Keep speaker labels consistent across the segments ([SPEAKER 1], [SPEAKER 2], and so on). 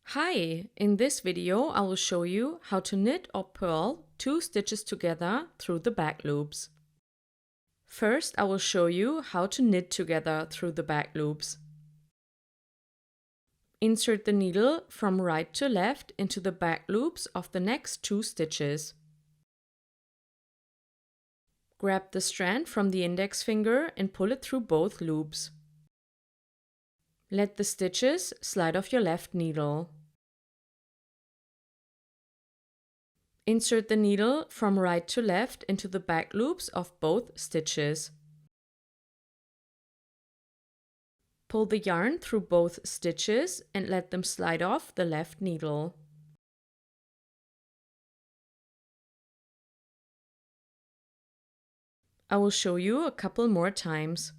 [SPEAKER 1] Hi! In this video I will show you how to knit or purl 2 stitches together through the back loops. First I will show you how to knit together through the back loops. Insert the needle from right to left into the back loops of the next 2 stitches. Grab the strand from the index finger and pull it through both loops. Let the stitches slide off your left needle. Insert the needle from right to left into the back loops of both stitches. Pull the yarn through both stitches and let them slide off the left needle. I will show you a couple more times.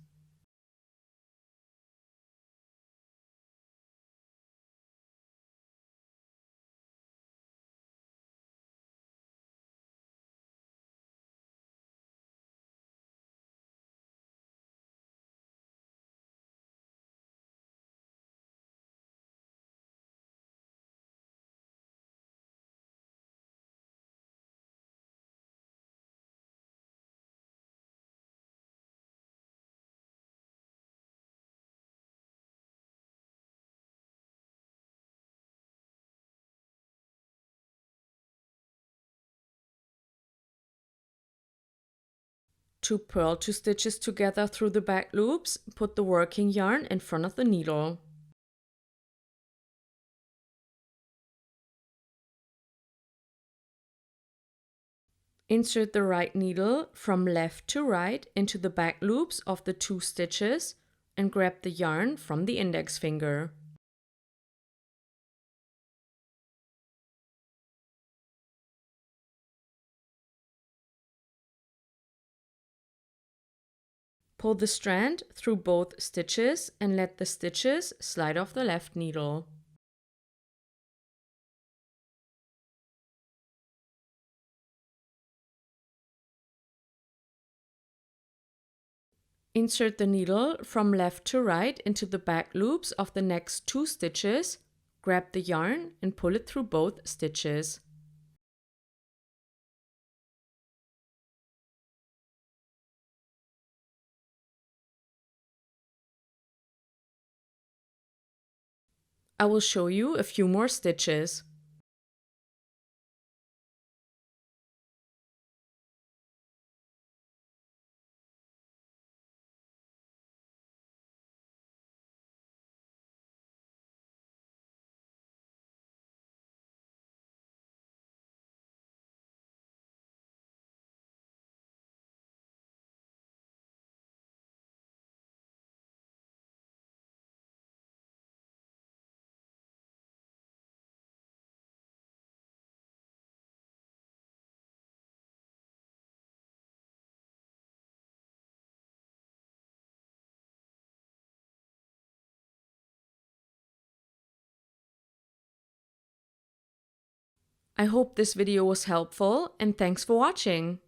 [SPEAKER 1] To purl 2 stitches together through the back loops, put the working yarn in front of the needle. Insert the right needle from left to right into the back loops of the 2 stitches and grab the yarn from the index finger. Pull the strand through both stitches and let the stitches slide off the left needle. Insert the needle from left to right into the back loops of the next 2 stitches, grab the yarn and pull it through both stitches. I will show you a few more stitches. I hope this video was helpful and thanks for watching.